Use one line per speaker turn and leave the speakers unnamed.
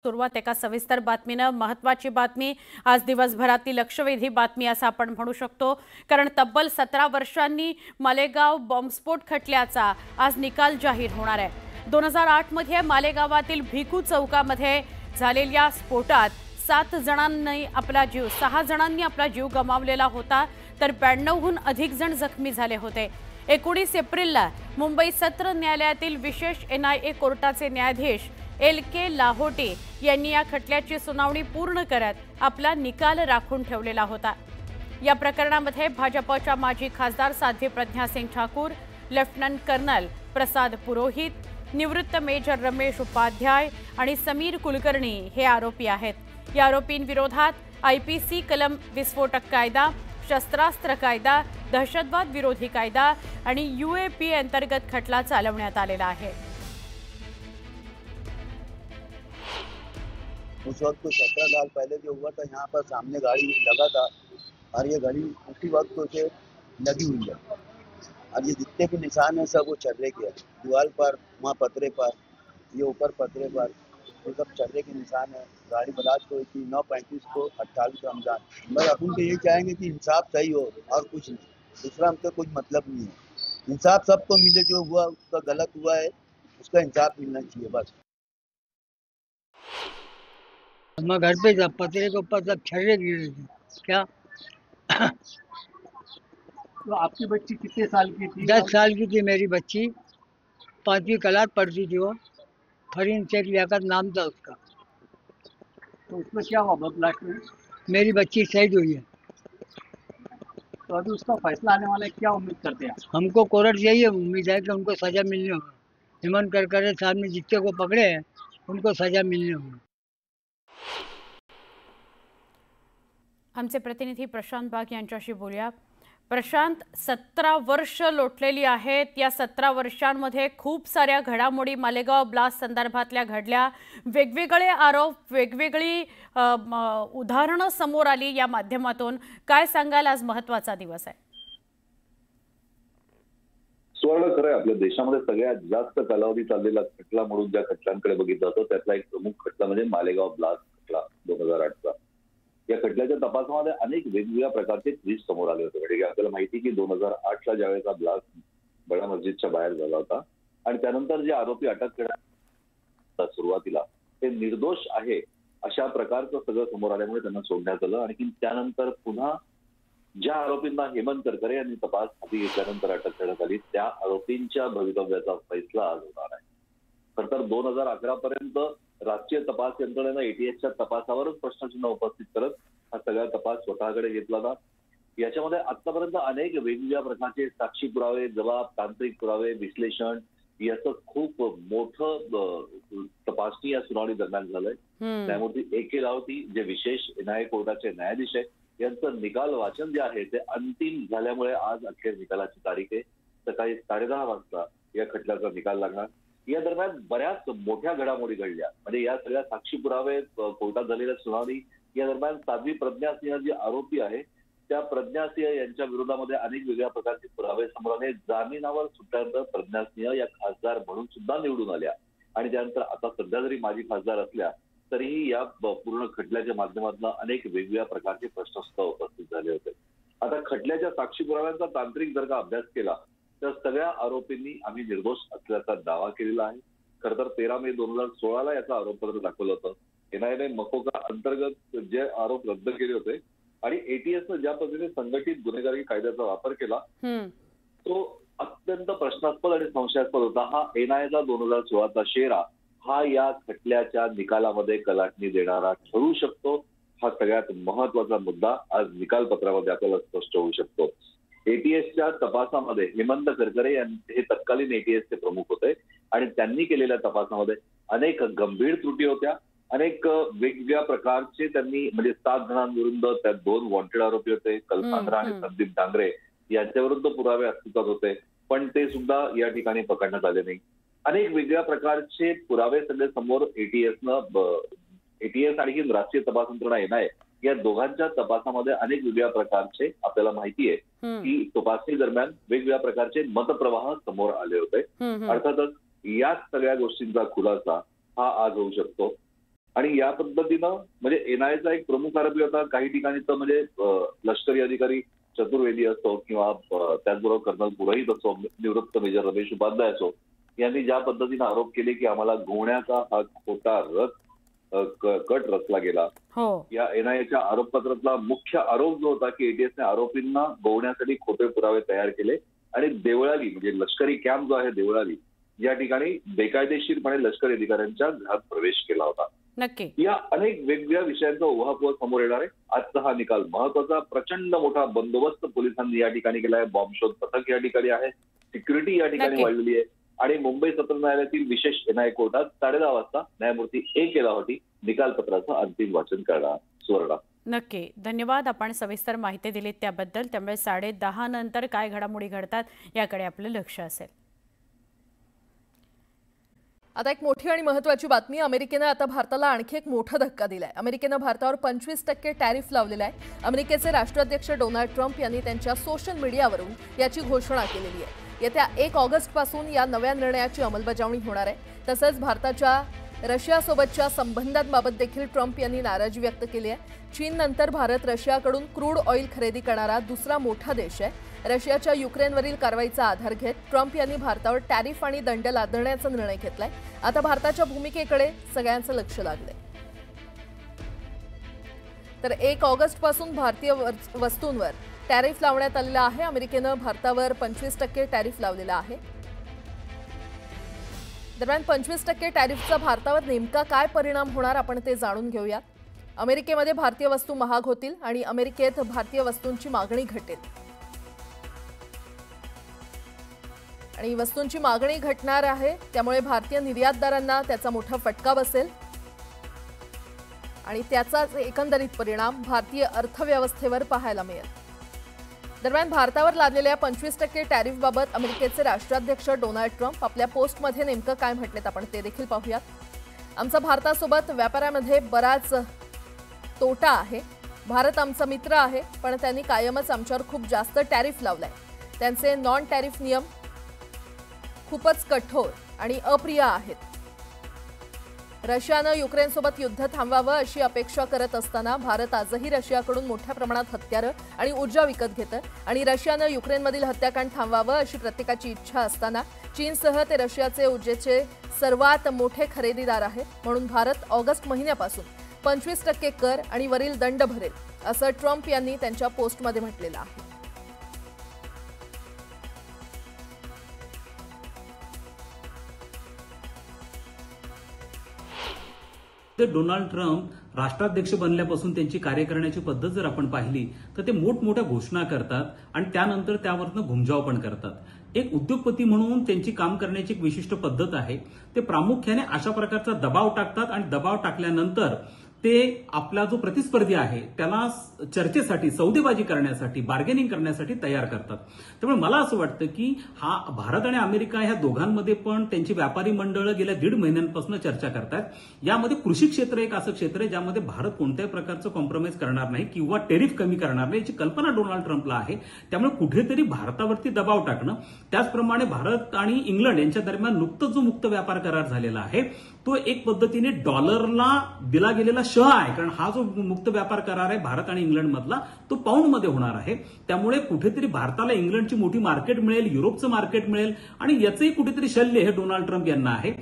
सुरुवात एका सविस्तर बातमीनं महत्त्वाची बातमी आज दिवसभरातली लक्षवेधी बातमी असं आपण म्हणू शकतो कारण तब्बल 17 वर्षांनी मालेगाव बॉम्बस्फोट खटल्याचा आज निकाल जाहीर होणार आहे। 2008 मध्ये मालेगावातील भिकू चौकामध्ये झालेल्या स्फोटात 6 जणांनी आपला जीव गमावलेला होता तर 92हून अधिक जण जखमी झाले होते। 19 एप्रिलला मुंबई सत्र न्यायालयातील विशेष NIA कोर्टाचे न्यायाधीश LK लाहोटी यांनी या खटल्याची सुनावणी पूर्ण करत आपला निकाल राखून ठेवलेला होता। या प्रकरणामध्ये भाजपच्या माजी खासदार साध्वी प्रज्ञा सिंग ठाकूर, लेफ्टनंट कर्नल प्रसाद पुरोहित, निवृत्त मेजर रमेश उपाध्याय आणि समीर कुलकर्णी हे आरोपी आहेत। या आरोपींविरोधात IPC कलम विस्फोटक कायदा, शस्त्रास्त्र कायदा, दहशतवाद विरोधी कायदा आणि UAP अंतर्गत खटला चालवण्यात आलेला आहे।
उस वक्त तो 17 साल पहले जो हुआ था, यहाँ पर सामने गाड़ी लगा था और ये गाड़ी उसी वक्त से लगी हुई है और ये जितने भी निशान है सब वो छर्रे के हैं। दीवार पर, वहाँ पतरे पर, ये ऊपर पतरे पर, ये सब छर्रे के निशान है। गाड़ी ब्लास्ट हुई थी 9:35 को 28 रमजान। बस अपन तो यही चाहेंगे कि इंसाफ सही हो और कुछ नहीं, दूसरा हमसे कोई मतलब नहीं है। इंसाफ सबको मिले, जो हुआ उसका गलत हुआ है उसका इंसाफ मिलना चाहिए बस।
मैं घर पे था, पतरे के ऊपर सब छर्रे गिरे थे। क्या
तो आपकी बच्ची कितने साल की थी?
10 साल की थी मेरी बच्ची, 5वीं क्लास पढ़ती थी वो। फरीन शेख लियाकत नाम था उसका।
तो उसमें क्या हुआ ब्लास्ट में?
मेरी बच्ची शहीद हुई है।
तो अभी उसका फैसला आने वाला है, क्या उम्मीद करते हैं?
हमको कोर्ट यही उम्मीद है कि उनको सजा मिलनी होगी। हेमंत करकरे साहब ने जितने को पकड़े हैं उनको सजा मिलनी होगी।
आमचे प्रतिनिधी प्रशांत बाग यांच्याशी बोलूया। प्रशांत, 17 वर्ष लोटलेली आहेत। या 17 वर्षांमध्ये खूप साऱ्या घडामोडी मालेगाव ब्लास्ट संदर्भातल्या घडल्या, वेगवेगळे आरोप, वेगवेगळी उदाहरणं समोर आली। या माध्यमातून काय सांगाल, आज महत्त्वाचा दिवस आहे?
स्वर्ण खरं आपल्या देशामध्ये सगळ्यात जास्त कालावधी चाललेला खटला म्हणून ज्या खटल्यांकडे बघितलं जातं त्यातला एक प्रमुख खटला म्हणजे मालेगाव ब्लास्ट खटला 2008चा। या खटल्याच्या तपासामध्ये अनेक वेगवेगळ्या प्रकारचे ट्विस्ट समोर आले होते। म्हणजे आपल्याला माहिती की 2008ला ज्यावेळेचा ब्लास्ट बडा मस्जिदच्या बाहेर झाला होता आणि त्यानंतर जे आरोपी अटक करण्यात सुरुवातीला ते निर्दोष आहे अशा प्रकारचं सगळं समोर आल्यामुळे त्यांना सोडण्यात आलं आणि त्यानंतर पुन्हा ज्या आरोपींना हेमंत करकरे यांनी तपास हाती घेतल्यानंतर अटक करण्यात आली त्या आरोपींच्या भवितव्याचा फैसला आज होणार आहे। खरं तर 2011 पर्यंत राष्ट्रीय तपास यंत्रणेनं ATSच्या तपासावरच प्रश्नचिन्ह उपस्थित करत हा सगळा तपास स्वतःकडे घेतला होता। याच्यामध्ये आतापर्यंत अनेक वेगवेगळ्या प्रकारचे साक्षी पुरावे, जबाब, तांत्रिक पुरावे, विश्लेषण याचं खूप मोठं तपासणी या सुनावणी दरम्यान झालंय। न्यायमूर्ती AK लाहोटी जे विशेष NIA कोर्टाचे न्यायाधीश आहे यांचं निकाल वाचन जे आहे ते अंतिम झाल्यामुळे आज अखेर निकालाची तारीख आहे। सकाळी 10:30 वाजता या खटल्याचा निकाल लागणार। या दरम्यान बऱ्याच मोठ्या घडामोडी घडल्या। म्हणजे या सगळ्या साक्षी पुरावे, कोर्टात झालेल्या सुनावणी या दरम्यान साध्वी प्रज्ञा सिंह जी आरोपी आहे त्या प्रज्ञा सिंह यांच्या विरोधामध्ये अनेक वेगळ्या प्रकारचे पुरावे समोर आले। जामिनावर सुटल्यानंतर प्रज्ञा सिंह या खासदार म्हणून सुद्धा निवडून आल्या आणि त्यानंतर आता सध्या जरी माजी खासदार असल्या तरीही या पूर्ण खटल्याच्या माध्यमातून अनेक वेगवेगळ्या प्रकारचे प्रश्न सुद्धा उपस्थित झाले होते। आता खटल्याच्या साक्षी पुराव्यांचा तांत्रिक जर का अभ्यास केला तर सगळ्या आरोपींनी आम्ही निर्दोष असल्याचा दावा केलेला आहे। खरं तर 13 मे 2016ला याचं आरोपपत्र दाखवलं होतं। NIAने मकोका अंतर्गत जे आरोप रद्द केले होते आणि ATSनं ज्या पद्धतीने संघटित गुन्हेगारी कायद्याचा वापर केला तो अत्यंत प्रश्नास्पद आणि संशयास्पद होता। हा NIAचा 2016चा शेरा हा या खटल्याच्या निकालामध्ये कलाटणी देणारा ठरू शकतो। हा सगळ्यात महत्वाचा मुद्दा आज निकालपत्रामध्ये आपल्याला स्पष्ट होऊ शकतो। ATSच्या तपासामध्ये हेमंत करकरे हे तत्कालीन ATSचे प्रमुख होते आणि त्यांनी केलेल्या तपासामध्ये अनेक गंभीर त्रुटी होत्या। अनेक वेगवेगळ्या प्रकारचे त्यांनी म्हणजे 7 जणांविरुद्ध त्यात 2 वॉन्टेड आरोपी होते, कल्पांद्रा आणि संदीप डांगरे यांच्याविरुद्ध पुरावे अस्तित्वात होते पण ते सुद्धा या ठिकाणी पकडण्यात आले नाही। अनेक वेगवेगळ्या प्रकारचे पुरावे सगळे समोर ATS आणि राष्ट्रीय तपास यंत्रणा NIA या दोघांच्या तपासामध्ये अनेक वेगवेगळ्या प्रकारचे आपल्याला माहिती आहे की तपासणी दरम्यान वेगवेगळ्या प्रकारचे मतप्रवाह समोर आले होते। अर्थातच याच सगळ्या गोष्टींचा खुलासा हा आज होऊ शकतो। आणि या पद्धतीनं म्हणजे एनआयएचा एक प्रमुख आरोपी होता. काही ठिकाणी तर म्हणजे लष्करी अधिकारी चतुर्वेदी असो किंवा त्याचबरोबर कर्नल पुरोहित असो, निवृत्त मेजर रमेश उपाध्याय असो, यांनी ज्या पद्धतीने आरोप केले की आम्हाला गोवण्याचा हा खोटा कट रचला गेला.
हो.
या एनआयएच्या आरोपपत्रातला मुख्य आरोप जो होता की एटीएसने आरोपींना गोवण्यासाठी खोटे पुरावे तयार केले आणि देवळाली म्हणजे लष्करी कॅम्प जो आहे देवळाली या ठिकाणी बेकायदेशीरपणे लष्करी अधिकाऱ्यांच्या घरात प्रवेश केला होता.
नक्की.
या अनेक वेगवेगळ्या विषयांचा उहापोह समोर येणार आहे. आजचा हा निकाल महत्वाचा. प्रचंड मोठा बंदोबस्त पोलिसांनी या ठिकाणी केला आहे. बॉम्ब शोध पथक या ठिकाणी आहे. सिक्युरिटी या ठिकाणी
नक्की.
वाढलेली आहे. आणि मुंबई सत्र न्यायालयातील विशेष एनआयए कोर्टात 10:30 वाजता न्यायमूर्ती A. लाहोटी निकालपत्राचं अंतिम वाचन करणार. सुवर्णा.
नक्की. धन्यवाद. आपण सविस्तर माहिती दिलीत त्याबद्दल. त्यामुळे 10:30 नंतर काय घडामोडी घडतात याकडे आपलं लक्ष असेल.
आता एक मोठी आणि महत्त्वाची बातमी. अमेरिकेनं आता भारताला आणखी एक मोठा धक्का दिलाय. अमेरिकेनं भारतावर 25% टॅरिफ लावलेला आहे. अमेरिकेचे राष्ट्राध्यक्ष डोनाल्ड ट्रम्प यांनी त्यांच्या सोशल मीडियावरून याची घोषणा केलेली आहे. येत्या 1 ऑगस्टपासून या नव्या निर्णयाची अंमलबजावणी होणार आहे. तसंच भारताच्या रशियासोबतच्या संबंधांबाबत देखील ट्रम्प यांनी नाराजी व्यक्त केली आहे. चीननंतर भारत रशियाकडून क्रूड ऑइल खरेदी करणारा दुसरा मोठा देश आहे. रशियाच्या युक्रेनवरील कारवाईचा आधार घेत ट्रम्प यांनी भारतावर टॅरिफ आणि दंड लादण्याचा निर्णय घेतलाय. आता भारताच्या भूमिकेकडे सगळ्यांचं लक्ष लागलंय. तर 1 ऑगस्टपासून भारतीय वस्तूंवर टॅरिफ लावण्यात आलेला आहे. अमेरिकेनं भारतावर 25% टॅरिफ लावलेला आहे. दरम्यान 25% टॅरिफचा भारतावर नेमका काय परिणाम होणार आपण ते जाणून घेऊयात. अमेरिकेमध्ये भारतीय वस्तू महाग होतील आणि अमेरिकेत भारतीय वस्तूंची मागणी घटेल आणि वस्तूंची मागणी घटणार आहे. त्यामुळे भारतीय निर्यातदारांना त्याचा मोठा फटका बसेल आणि त्याचाच एकंदरीत परिणाम भारतीय अर्थव्यवस्थेवर पाहायला मिळेल. दरम्यान भारतावर लादलेल्या 25% टॅरिफबाबत अमेरिकेचे राष्ट्राध्यक्ष डोनाल्ड ट्रम्प आपल्या पोस्टमध्ये नेमकं काय म्हटलेत आपण ते देखील पाहूयात. आमचा भारतासोबत व्यापारामध्ये बराच तोटा आहे. भारत आमचा मित्र आहे, पण त्यांनी कायमच आमच्यावर खूप जास्त टॅरिफ लावलाय. त्यांचे नॉन टॅरिफ नियम खूपच कठोर आणि अप्रिय आहेत. रशियानं युक्रेनसोबत युद्ध थांबवावं अशी अपेक्षा करत असताना भारत आजही रशियाकडून मोठ्या प्रमाणात हत्यारं आणि ऊर्जा विकत घेतं आणि रशियानं युक्रेनमधील हत्याकांड थांबवावं अशी प्रत्येकाची इच्छा असताना चीनसह ते रशियाचे ऊर्जेचे सर्वात मोठे खरेदीदार आहेत. म्हणून भारत ऑगस्ट महिन्यापासून 25% कर आणि वरील दंड भरेल असं ट्रम्प यांनी त्यांच्या पोस्टमध्ये म्हटलेलं आहे.
डोनाल्ड ट्रम्प राष्ट्राध्यक्ष बनल्यापासून त्यांची कार्य करण्याची पद्धत जर आपण पाहिली तर ते मोठमोठ्या घोषणा करतात आणि त्यानंतर त्यावरनं घुमजाव पण करतात. एक उद्योगपती म्हणून त्यांची काम करण्याची एक विशिष्ट पद्धत आहे. ते प्रामुख्याने अशा प्रकारचा दबाव टाकतात आणि दबाव टाकल्यानंतर ते आपला जो प्रतिस्पर्धी आहे त्याला चर्चेसाठी, सौदेबाजी करण्यासाठी, बार्गेनिंग करण्यासाठी तयार करतात. त्यामुळे मला असं वाटतं की हा भारत आणि अमेरिका ह्या दोघांमध्ये पण त्यांची व्यापारी मंडळं गेल्या 1.5 महिन्यांपासून चर्चा करतात. यामध्ये कृषी क्षेत्र एक असं क्षेत्र आहे ज्यामध्ये भारत कोणत्याही प्रकारचं कॉम्प्रोमाइज करणार नाही किंवा टेरिफ कमी करणार नाही याची कल्पना डोनाल्ड ट्रम्पला आहे. त्यामुळे कुठेतरी भारतावरती दबाव टाकणं, त्याचप्रमाणे भारत आणि इंग्लंड यांच्या दरम्यान नुकतंच जो मुक्त व्यापार करार झालेला आहे तो एक पद्धतीने डॉलरला दिला गेलेला शह आहे. कारण हा जो मुक्त व्यापार करार आहे भारत आणि इंग्लंड मधला तो पाऊंडमध्ये होणार आहे. त्यामुळे कुठेतरी भारताला इंग्लंडची मोठी मार्केट मिळेल, युरोपचं मार्केट मिळेल आणि याचंही कुठेतरी शल्य हे डोनाल्ड ट्रम्प यांना आहे.